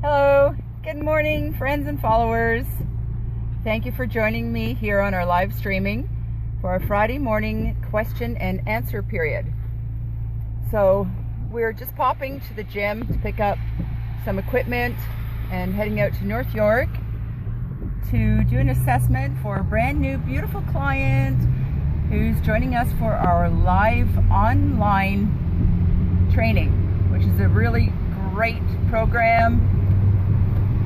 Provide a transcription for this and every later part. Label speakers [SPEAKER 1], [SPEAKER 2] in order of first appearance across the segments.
[SPEAKER 1] Hello, good morning friends and followers. Thank you for joining me here on our live streaming for our Friday morning question and answer period. So we're just popping to the gym to pick up some equipment and heading out to North York to do an assessment for a brand new beautiful client who's joining us for our live online training, which is a really great program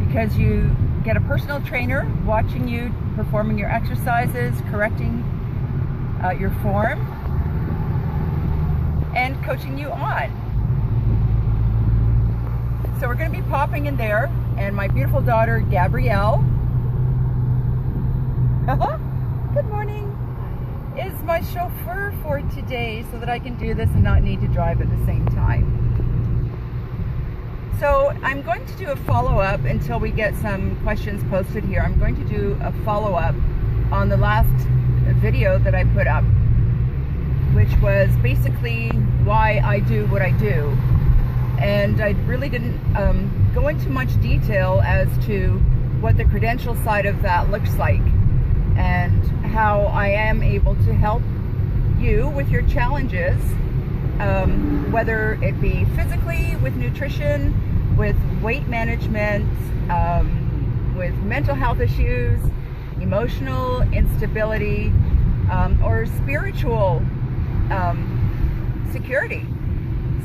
[SPEAKER 1] because you get a personal trainer watching you performing your exercises, correcting your form, and coaching you on. So we're going to be popping in there, and my beautiful daughter Gabrielle, good morning, is my chauffeur for today so that I can do this and not need to drive at the same time. So I'm going to do a follow-up until we get some questions posted here. I'm going to do a follow-up on the last video that I put up, which was basically why I do what I do. And I really didn't go into much detail as to what the credential side of that looks like and how I am able to help you with your challenges, whether it be physically, with nutrition, with weight management, with mental health issues, emotional instability, or spiritual security.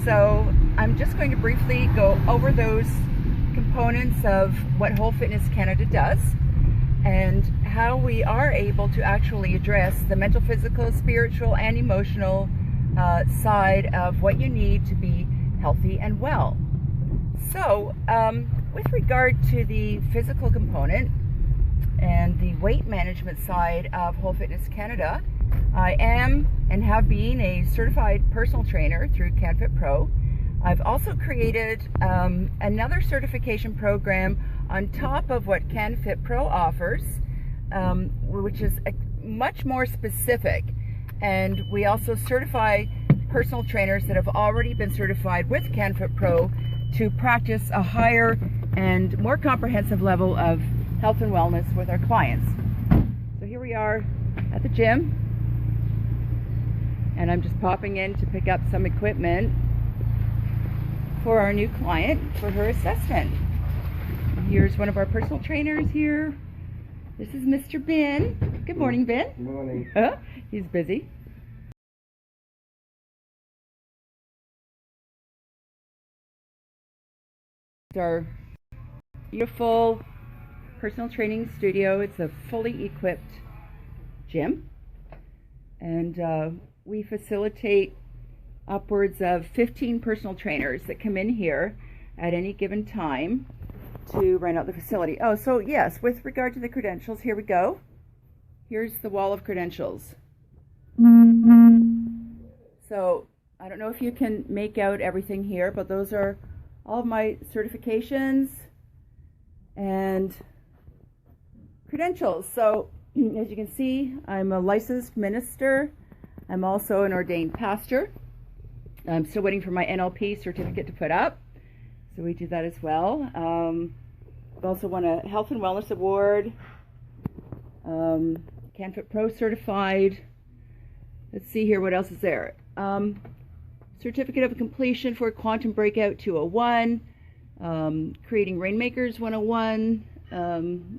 [SPEAKER 1] So I'm just going to briefly go over those components of what Whole Fitness Canada does and how we are able to actually address the mental, physical, spiritual, and emotional side of what you need to be healthy and well. So with regard to the physical component and the weight management side of Whole Fitness Canada, I am and have been a certified personal trainer through CanFit Pro. I've also created another certification program on top of what CanFit Pro offers, which is much more specific. And we also certify personal trainers that have already been certified with CanFit Pro to practice a higher and more comprehensive level of health and wellness with our clients. So here we are at the gym, and I'm just popping in to pick up some equipment for our new client for her assessment. Here's one of our personal trainers here. This is Mr. Ben. Good morning, Ben.
[SPEAKER 2] Good morning.
[SPEAKER 1] He's busy. Our beautiful personal training studio. It's a fully equipped gym, and we facilitate upwards of 15 personal trainers that come in here at any given time to rent out the facility. Oh, so yes, with regard to the credentials, here we go. Here's the wall of credentials. So I don't know if you can make out everything here, but those are all of my certifications and credentials. So as you can see, I'm a licensed minister. I'm also an ordained pastor. I'm still waiting for my NLP certificate to put up, so we do that as well. I've also won a Health and Wellness Award, CanFit Pro certified. Let's see here, what else is there? Certificate of completion for Quantum Breakout 201, Creating Rainmakers 101.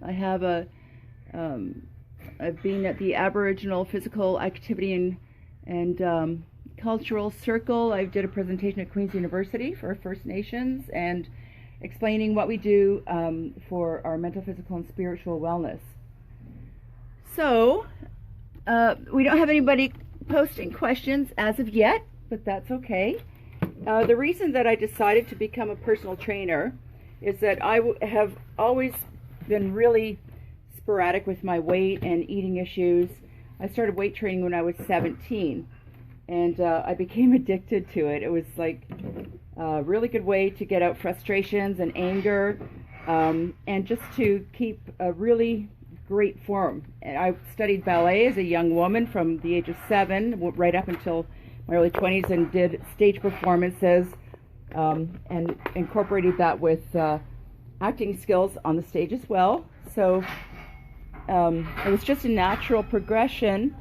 [SPEAKER 1] I have I've been at the Aboriginal Physical Activity and Cultural Circle. I did a presentation at Queen's University for First Nations and explaining what we do for our mental, physical, and spiritual wellness. So we don't have anybody posting questions as of yet, but that's okay. The reason that I decided to become a personal trainer is that I have always been really sporadic with my weight and eating issues. I started weight training when I was 17, and I became addicted to it. It was like a really good way to get out frustrations and anger, and just to keep a really great form. And I studied ballet as a young woman from the age of 7 right up until my early 20s, and did stage performances and incorporated that with acting skills on the stage as well. So it was just a natural progression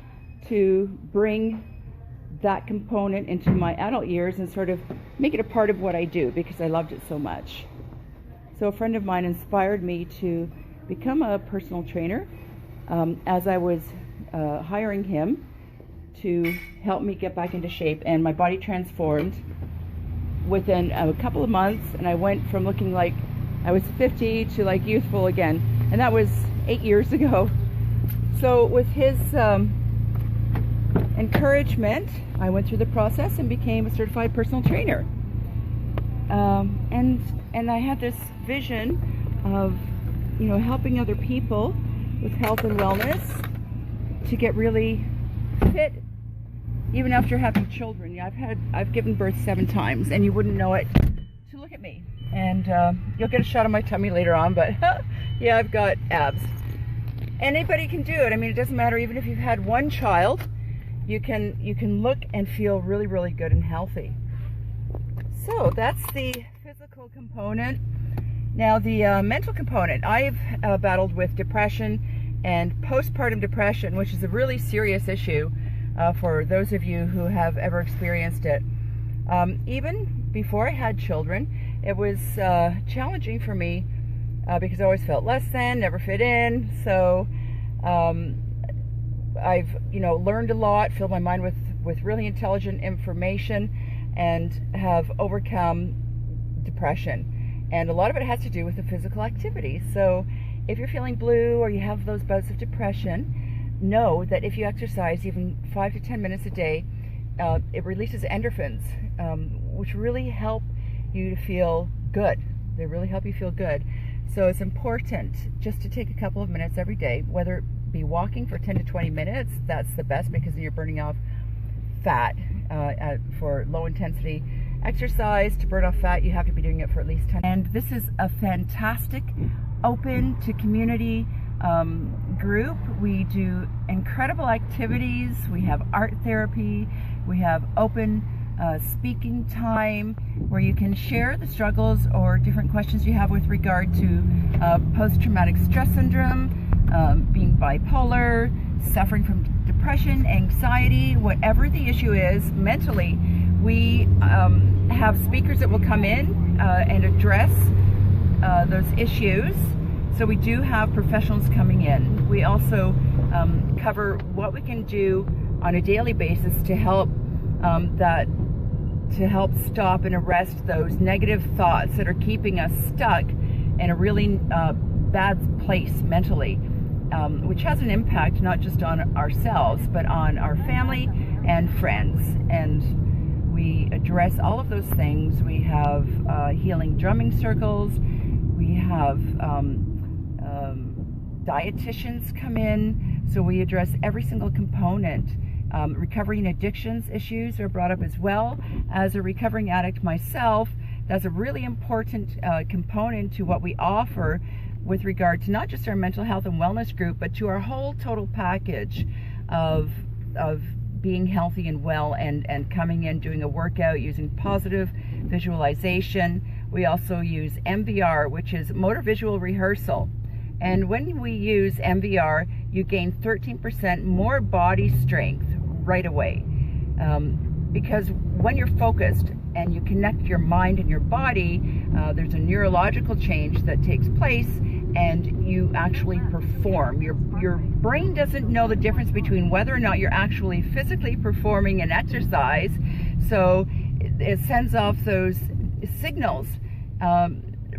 [SPEAKER 1] to bring that component into my adult years and sort of make it a part of what I do because I loved it so much. So a friend of mine inspired me to become a personal trainer as I was hiring him to help me get back into shape, and my body transformed within a couple of months, and I went from looking like I was 50 to like youthful again, and that was 8 years ago. So with his encouragement, I went through the process and became a certified personal trainer. And I had this vision of, you know, helping other people with health and wellness to get really fit, even after having children. Yeah, I've given birth 7 times, and you wouldn't know it to look at me. And you'll get a shot of my tummy later on, but yeah, I've got abs. Anybody can do it. I mean, it doesn't matter. Even if you've had 1 child, you can look and feel really, really good and healthy. So that's the physical component. Now the mental component. I've battled with depression and postpartum depression, which is a really serious issue for those of you who have ever experienced it. Even before I had children, it was challenging for me because I always felt less than, never fit in. So I've learned a lot, filled my mind with really intelligent information, and have overcome depression. And a lot of it has to do with the physical activity. So if you're feeling blue or you have those bouts of depression, know that if you exercise even 5 to 10 minutes a day, it releases endorphins, which really help you to feel good. They really help you feel good. So it's important just to take a couple of minutes every day, whether it be walking for 10 to 20 minutes. That's the best because you're burning off fat. For low intensity exercise, to burn off fat, you have to be doing it for at least 10. And this is a fantastic open to community group. We do incredible activities. We have art therapy. We have open speaking time where you can share the struggles or different questions you have with regard to post-traumatic stress syndrome, being bipolar, suffering from depression, anxiety, whatever the issue is mentally. We have speakers that will come in and address those issues. So we do have professionals coming in. We also cover what we can do on a daily basis to help stop and arrest those negative thoughts that are keeping us stuck in a really bad place mentally, which has an impact not just on ourselves but on our family and friends. And we address all of those things. We have healing drumming circles. We have dietitians come in, so we address every single component. Recovery and addictions issues are brought up as well. As a recovering addict myself, that's a really important component to what we offer with regard to not just our mental health and wellness group, but to our whole total package of being healthy and well, and coming in, doing a workout, using positive visualization. We also use MVR, which is motor visual rehearsal. And when we use MVR, you gain 13% more body strength right away. Because when you're focused and you connect your mind and your body, there's a neurological change that takes place, and you actually perform. Your brain doesn't know the difference between whether or not you're actually physically performing an exercise, so it sends off those signals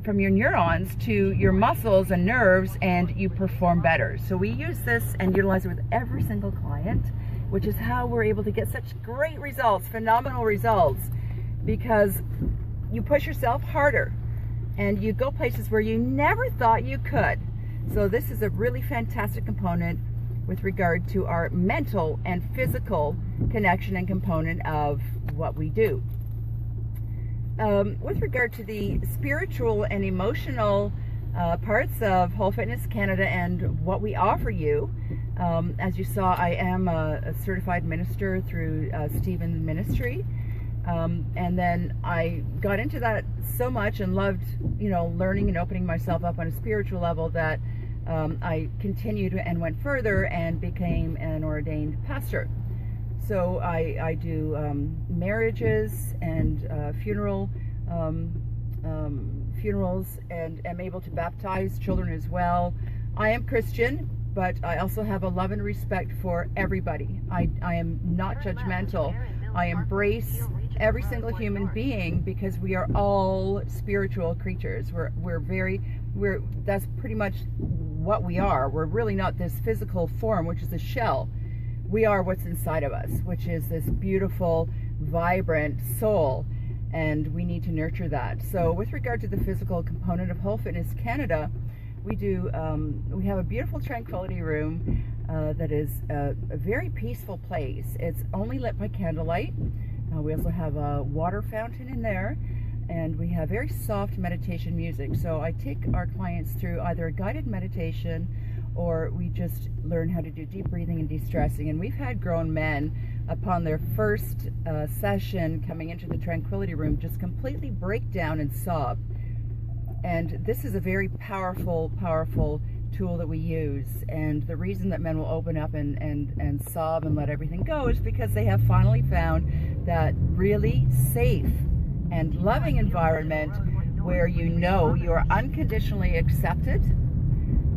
[SPEAKER 1] from your neurons to your muscles and nerves, and you perform better. So we use this and utilize it with every single client, which is how we're able to get such great results, phenomenal results, because you push yourself harder and you go places where you never thought you could. So this is a really fantastic component with regard to our mental and physical connection and component of what we do. With regard to the spiritual and emotional parts of Whole Fitness Canada and what we offer you, as you saw, I am a certified minister through Stephen Ministry, and then I got into that so much and loved, learning and opening myself up on a spiritual level that I continued and went further and became an ordained pastor. So I do marriages and funerals, and am able to baptize children as well. I am Christian, but I also have a love and respect for everybody. I am not judgmental. I embrace every single human being because we are all spiritual creatures. That's pretty much what we are. We're really not this physical form, which is a shell. We are what's inside of us, which is this beautiful, vibrant soul, and we need to nurture that. So with regard to the physical component of Whole Fitness Canada, we have a beautiful tranquility room that is a very peaceful place. It's only lit by candlelight. We also have a water fountain in there, and we have very soft meditation music. So I take our clients through either a guided meditation, or we just learn how to do deep breathing and de-stressing. And we've had grown men, upon their first session coming into the tranquility room, just completely break down and sob. And this is a very powerful tool that we use. And the reason that men will open up and sob and let everything go is because they have finally found that really safe and loving environment where you are unconditionally accepted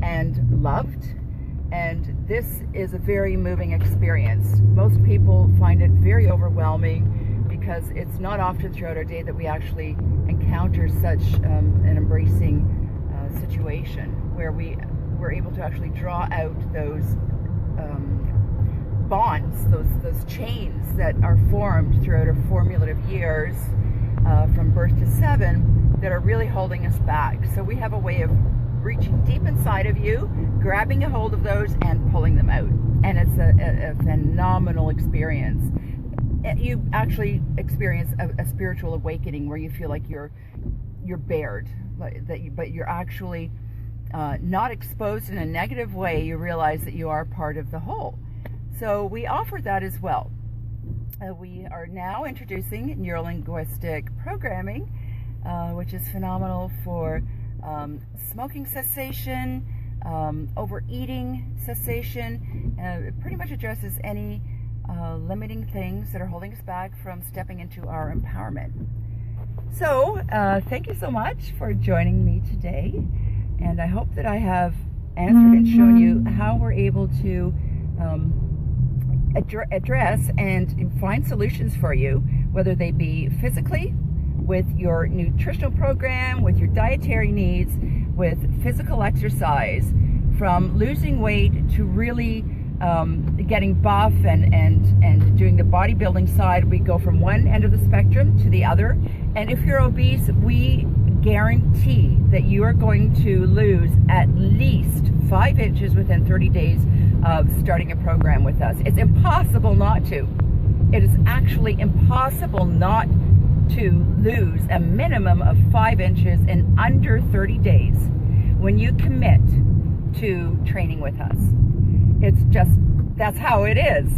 [SPEAKER 1] and loved. And this is a very moving experience. Most people find it very overwhelming because it's not often throughout our day that we actually encounter such an embracing situation where we're able to actually draw out those bonds, those chains that are formed throughout our formative years from birth to 7 that are really holding us back. So we have a way of reaching deep inside of you, grabbing a hold of those and pulling them out. And it's a phenomenal experience. You actually experience a spiritual awakening where you feel like you're bared, but you're actually not exposed in a negative way. You realize that you are part of the whole. So we offer that as well. We are now introducing neurolinguistic programming, which is phenomenal for smoking cessation, overeating cessation. It pretty much addresses any limiting things that are holding us back from stepping into our empowerment. So thank you so much for joining me today, and I hope that I have answered and shown you how we're able to address and find solutions for you, whether they be physically, with your nutritional program, with your dietary needs, with physical exercise, from losing weight to really getting buff and doing the bodybuilding side. We go from one end of the spectrum to the other. And if you're obese, we guarantee that you are going to lose at least 5 inches within 30 days of starting a program with us. It's impossible not to. It is actually impossible not to lose a minimum of 5 inches in under 30 days when you commit to training with us. It's just, that's how it is.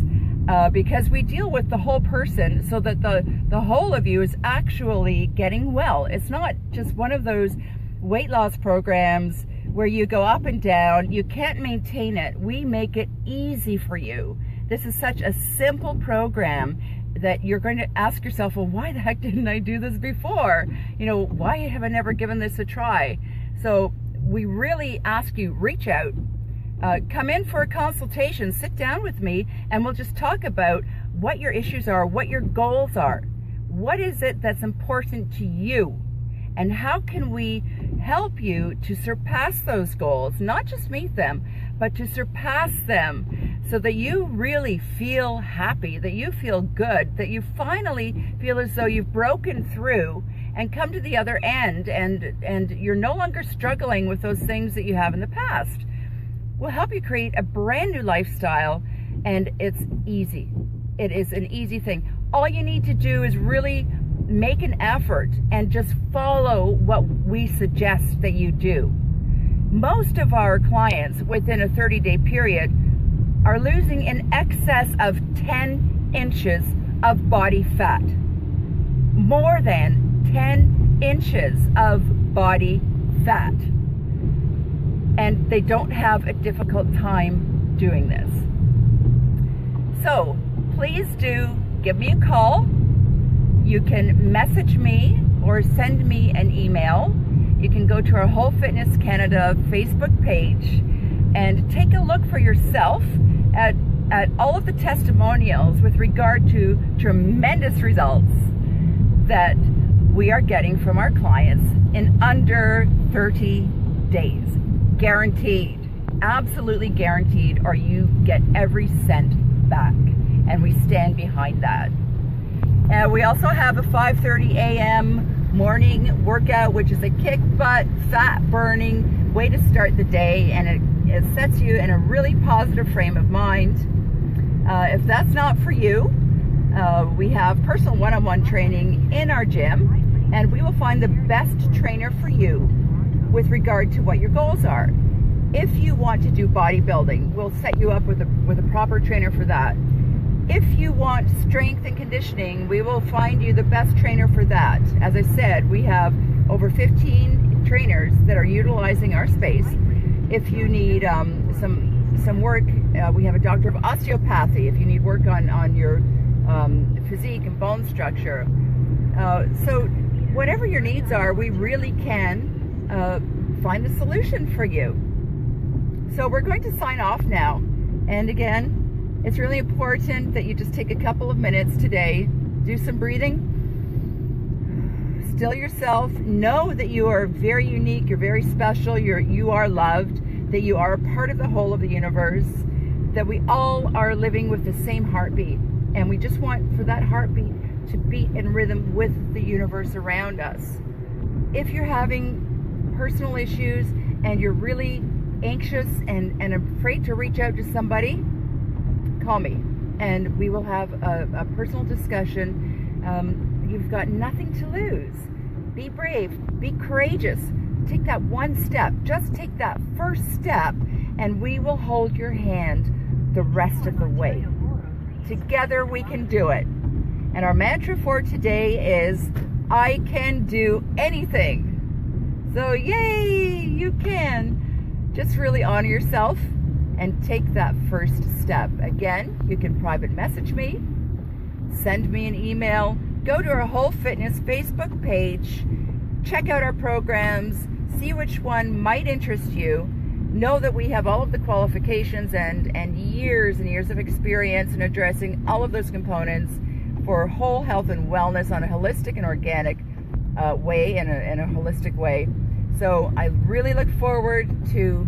[SPEAKER 1] Because we deal with the whole person, so that the whole of you is actually getting well. It's not just one of those weight loss programs where you go up and down. You can't maintain it. We make it easy for you. This is such a simple program that you're going to ask yourself, well, why the heck didn't I do this before? Why have I never given this a try? So we really ask you, reach out. Come in for a consultation, sit down with me, and we'll just talk about what your issues are, what your goals are. What is it that's important to you? And how can we help you to surpass those goals? Not just meet them, but to surpass them so that you really feel happy, that you feel good, that you finally feel as though you've broken through and come to the other end, and you're no longer struggling with those things that you have in the past. We'll help you create a brand new lifestyle, and it's easy. It is an easy thing. All you need to do is really make an effort and just follow what we suggest that you do. Most of our clients within a 30-day period are losing in excess of 10 inches of body fat. More than 10 inches of body fat. And they don't have a difficult time doing this. So please do give me a call. You can message me or send me an email. You can go to our Whole Fitness Canada Facebook page and take a look for yourself at all of the testimonials with regard to tremendous results that we are getting from our clients in under 30 days. Guaranteed, absolutely guaranteed, or you get every cent back, and we stand behind that. We also have a 5:30 a.m. morning workout, which is a kick butt, fat burning way to start the day, and it sets you in a really positive frame of mind. If that's not for you, we have personal one-on-one training in our gym, and we will find the best trainer for you with regard to what your goals are. If you want to do bodybuilding, we'll set you up with a proper trainer for that. If you want strength and conditioning, we will find you the best trainer for that. As I said, we have over 15 trainers that are utilizing our space. If you need some work, we have a doctor of osteopathy. If you need work on your physique and bone structure. So whatever your needs are, we really can find a solution for you. So we're going to sign off now. And again, it's really important that you just take a couple of minutes today, do some breathing, still yourself, know that you are very unique, you're very special, you are loved, that you are a part of the whole of the universe, that we all are living with the same heartbeat, and we just want for that heartbeat to beat in rhythm with the universe around us. If you're having personal issues and you're really anxious and afraid to reach out to somebody, call me and we will have a personal discussion. You've got nothing to lose. Be brave, be courageous. Take that one step, just take that first step, and we will hold your hand the rest of the way. Together we can do it. And our mantra for today is, I can do anything. So yay, you can. Just really honor yourself and take that first step. Again, you can private message me, send me an email, go to our Whole Fitness Facebook page, check out our programs, see which one might interest you. Know that we have all of the qualifications and years of experience in addressing all of those components for whole health and wellness on a holistic and organic way, in a holistic way. So I really look forward to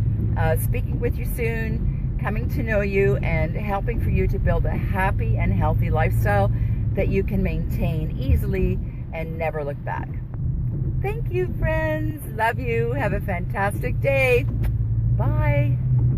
[SPEAKER 1] speaking with you soon, coming to know you, and helping for you to build a happy and healthy lifestyle that you can maintain easily and never look back. Thank you, friends. Love you. Have a fantastic day. Bye.